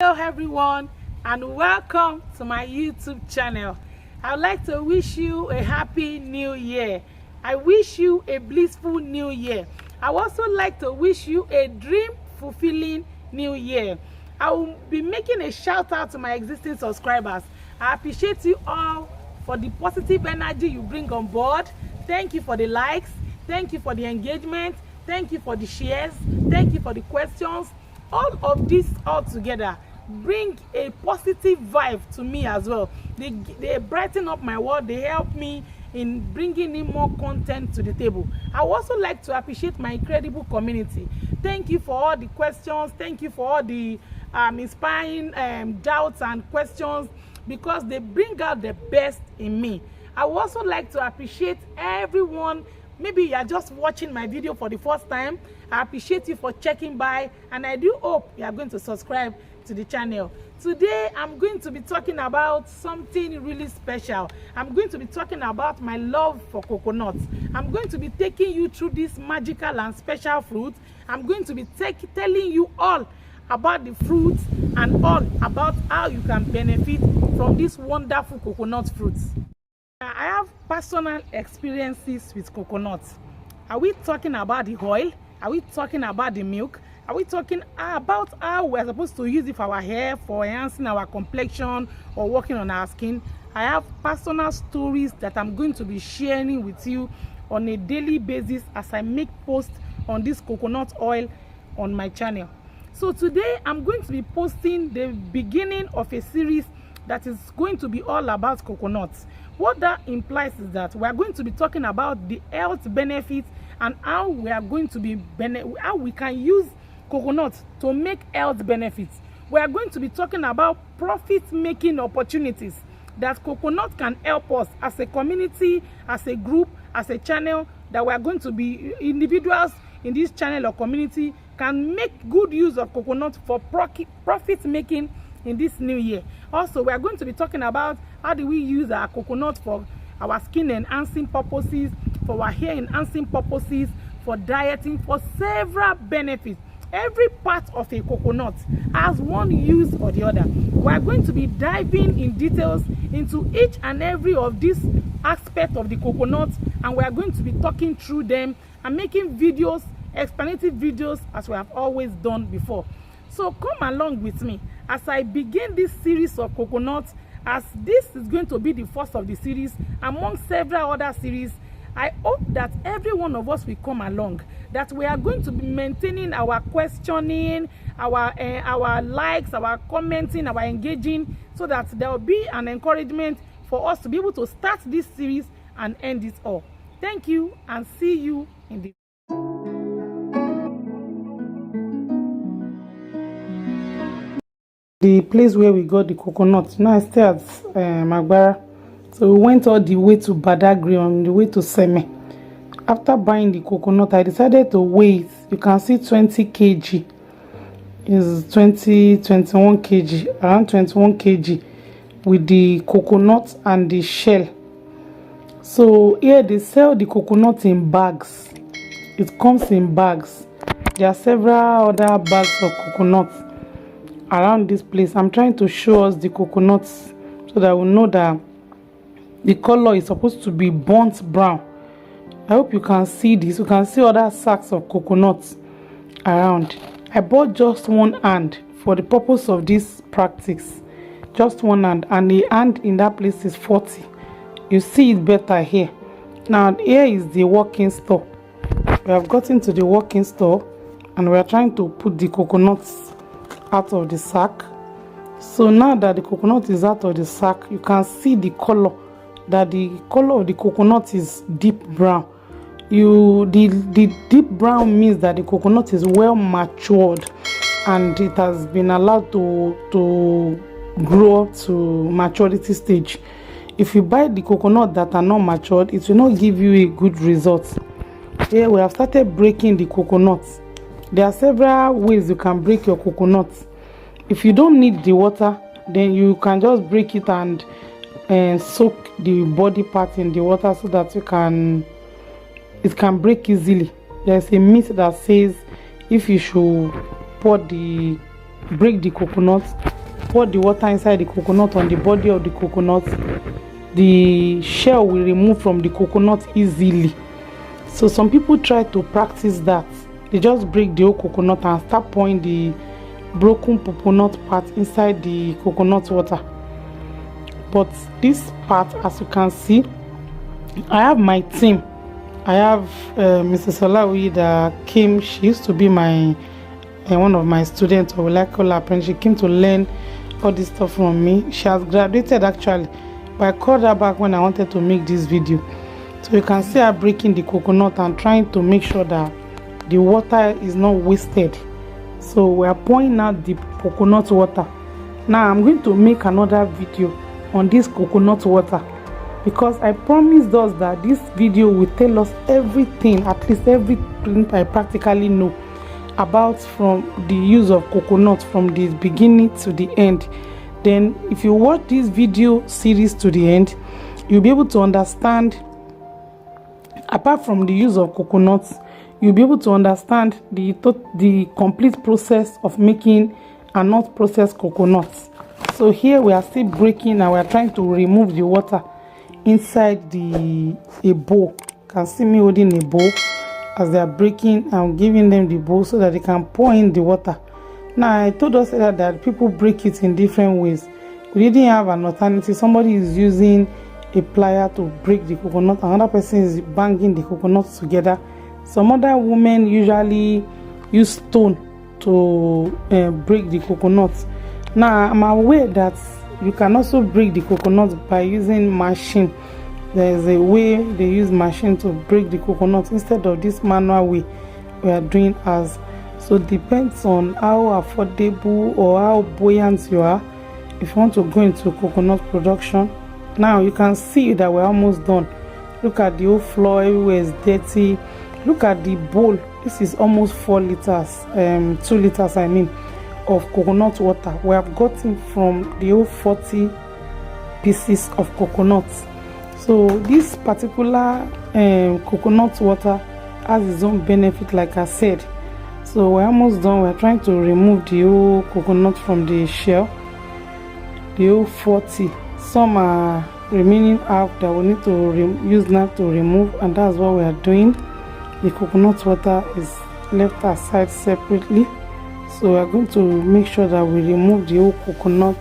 Hello everyone and welcome to my YouTube channel. I'd like to wish you a happy new year. I wish you a blissful new year. I also like to wish you a dream fulfilling new year. I will be making a shout out to my existing subscribers. I appreciate you all for the positive energy you bring on board. Thank you for the likes, thank you for the engagement, thank you for the shares, thank you for the questions. All of this all together bring a positive vibe to me as well. They brighten up my world. They help me in bringing in more content to the table. I would also like to appreciate my incredible community. Thank you for all the questions. Thank you for all the inspiring doubts and questions, because they bring out the best in me. I would also like to appreciate everyone. Maybe you are just watching my video for the first time. I appreciate you for checking by, and I do hope you are going to subscribe to the channel. Today I'm going to be talking about something really special. I'm going to be talking about my love for coconuts. I'm going to be taking you through this magical and special fruit. I'm going to be telling you all about the fruits and all about how you can benefit from this wonderful coconut fruits. I have personal experiences with coconuts. Are we talking about the oil? Are we talking about the milk? Are we talking about how we're supposed to use it for our hair, for enhancing our complexion, or working on our skin? I have personal stories that I'm going to be sharing with you on a daily basis as I make posts on this coconut oil on my channel. So today I'm going to be posting the beginning of a series that is going to be all about coconuts. What that implies is that we are going to be talking about the health benefits and how we are going to be how we can use coconuts to make health benefits. We are going to be talking about profit-making opportunities that coconut can help us as a community, as a group, as a channel, that we are going to be individuals in this channel or community can make good use of coconut for profit making in this new year. Also, we are going to be talking about how do we use our coconut for our skin enhancing purposes, for our hair enhancing purposes, for dieting, for several benefits. Every part of a coconut has one use or the other. We are going to be diving in details into each and every of these aspects of the coconut, and we are going to be talking through them and making videos, explanative videos, as we have always done before. So come along with me as I begin this series of coconuts, as this is going to be the first of the series among several other series. I hope that every one of us will come along, that we are going to be maintaining our questioning, our likes, our commenting, our engaging, so that there will be an encouragement for us to be able to start this series and end it all. Thank you, and see you in the place where we got the coconut. Now I stay at Magbara. So we went all the way to Badagry on the way to Seme. After buying the coconut, I decided to weigh it. You can see 20 kg. Is 21 kg, around 21 kg with the coconut and the shell. So here they sell the coconut in bags. It comes in bags. There are several other bags of coconut around this place. I'm trying to show us the coconuts so that we know that the color is supposed to be burnt brown. I hope you can see this. You can see other sacks of coconuts around. I bought just one hand for the purpose of this practice. Just one hand, and the hand in that place is 40. You see it better here. Now here is the walk-in store. We have gotten to the walk-in store and we are trying to put the coconuts out of the sack. So now that the coconut is out of the sack, you can see the color, that the color of the coconut is deep brown. The deep brown means that the coconut is well matured and it has been allowed to grow up to maturity stage. If you buy the coconut that are not matured, it will not give you a good result. Here we have started breaking the coconuts. There are several ways you can break your coconut. If you don't need the water, then you can just break it and soak the body part in the water so that it can break easily. There's a myth that says if you should break the coconut pour the water inside the coconut on the body of the coconut, the shell will remove from the coconut easily. So some people try to practice that. They just break the whole coconut and start pouring the broken coconut part inside the coconut water. But this part, as you can see, I have my team. I have Mrs. Olawi that came. She used to be my one of my students, or like call her apprentice. She came to learn all this stuff from me. She has graduated actually, but I called her back when I wanted to make this video. So you can see her breaking the coconut and trying to make sure that the water is not wasted. So we are pouring out the coconut water. Now I'm going to make another video on this coconut water, because I promised us that this video will tell us everything, at least everything I practically know about from the use of coconut from the beginning to the end. Then if you watch this video series to the end, you'll be able to understand, apart from the use of coconuts, you'll be able to understand the complete process of making and not processed coconuts. So here we are still breaking and we are trying to remove the water inside a bowl. You can see me holding a bowl. As they are breaking, I'm giving them the bowl so that they can pour in the water. Now I told us that people break it in different ways. We didn't have an alternative. Somebody is using a plier to break the coconut, another person is banging the coconuts together. Some other women usually use stone to break the coconuts. Now I'm aware that you can also break the coconuts by using machine. There is a way they use machine to break the coconut instead of this manual way we are doing as. So it depends on how affordable or how buoyant you are if you want to go into coconut production. Now you can see that we're almost done. Look at the whole floor, everywhere is dirty. Look at the bowl. This is almost 4 liters, 2 liters I mean, of coconut water. We have gotten from the whole 40 pieces of coconut. So this particular coconut water has its own benefit, like I said. So we're almost done. We're trying to remove the whole coconut from the shell, the whole 40. Some are remaining half that we need to use knife to remove, and that's what we are doing. The coconut water is left aside separately. So we are going to make sure that we remove the whole coconut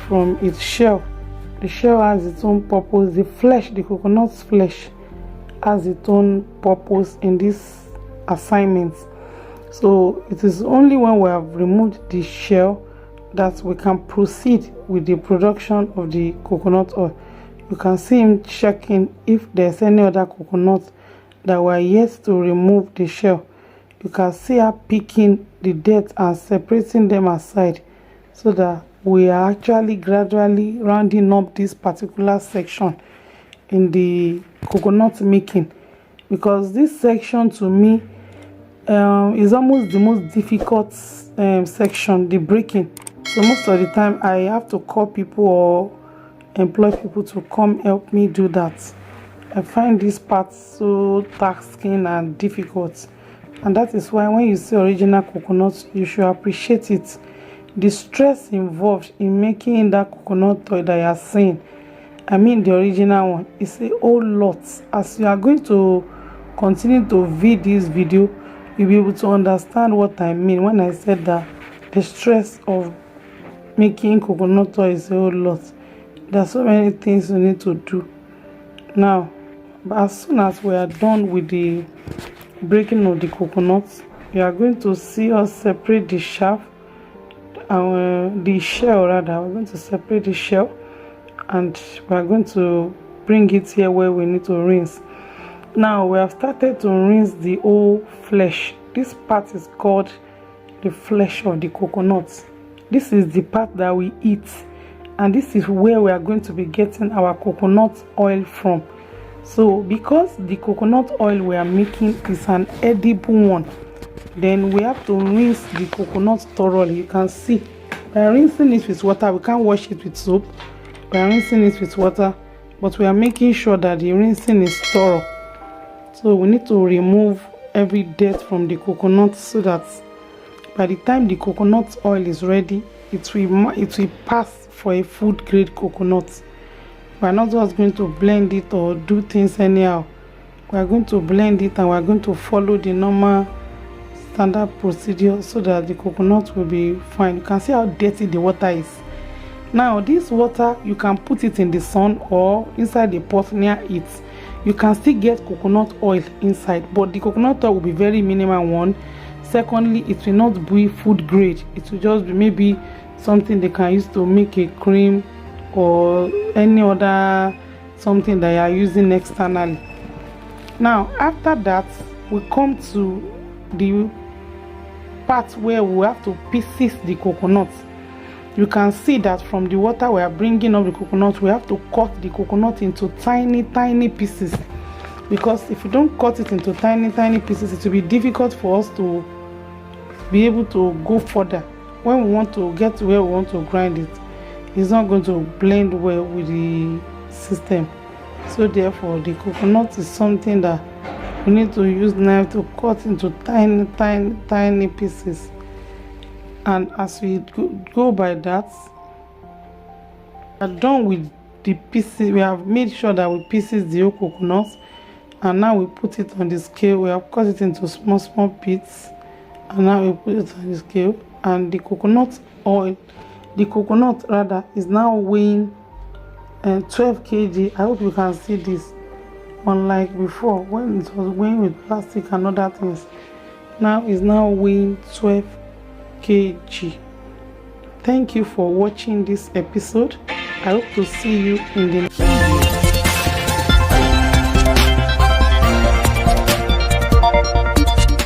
from its shell. The shell has its own purpose. The flesh, the coconut's flesh, has its own purpose in this assignment. So it is only when we have removed the shell that we can proceed with the production of the coconut oil. You can see him checking if there's any other coconut that were yet to remove the shell. You can see her picking the dirt and separating them aside, so that we are actually gradually rounding up this particular section in the coconut making, because this section to me is almost the most difficult section, the breaking. So most of the time I have to call people or employ people to come help me do that. I find this part so taxing and difficult, and that is why when you see original coconuts, you should appreciate it. The stress involved in making that coconut oil that you are seeing, I mean the original one, is a whole lot. As you are going to continue to view this video, you'll be able to understand what I mean when I said that the stress of making coconut oil is a whole lot. There are so many things you need to do. Now, but as soon as we are done with the breaking of the coconuts, you are going to see us separate the shaft, the shell rather. We're going to separate the shell, and we are going to bring it here where we need to rinse. Now we have started to rinse the whole flesh. This part is called the flesh of the coconut. This is the part that we eat, and this is where we are going to be getting our coconut oil from. So because the coconut oil we are making is an edible one, then we have to rinse the coconut thoroughly. You can see by rinsing it with water. We can't wash it with soap. We are rinsing it with water, but we are making sure that the rinsing is thorough. So we need to remove every dirt from the coconut, so that by the time the coconut oil is ready, it will pass for a food grade coconut. We are not just going to blend it or do things anyhow. We are going to blend it and we are going to follow the normal standard procedure so that the coconut will be fine. You can see how dirty the water is. Now this water, you can put it in the sun or inside the pot near it. You can still get coconut oil inside, but the coconut oil will be very minimal one. Secondly, it will not be food grade. It will just be maybe something they can use to make a cream or any other something that you are using externally. Now after that, we come to the part where we have to pieces the coconut. You can see that from the water we are bringing up the coconut, we have to cut the coconut into tiny pieces, because if you don't cut it into tiny pieces, it will be difficult for us to be able to go further. When we want to get to where we want to grind it, it's not going to blend well with the system. So therefore, the coconut is something that we need to use knife to cut into tiny pieces. And as we go by that, we are done with the pieces. We have made sure that we pieces the whole coconut, and now we put it on the scale. We have cut it into small bits, and now we put it on the scale. And the coconut rather is now weighing 12 kg. I hope you can see this, unlike before when it was weighing with plastic and other things. Now it's now weighing 12 kg. Thank you for watching this episode. I hope to see you in the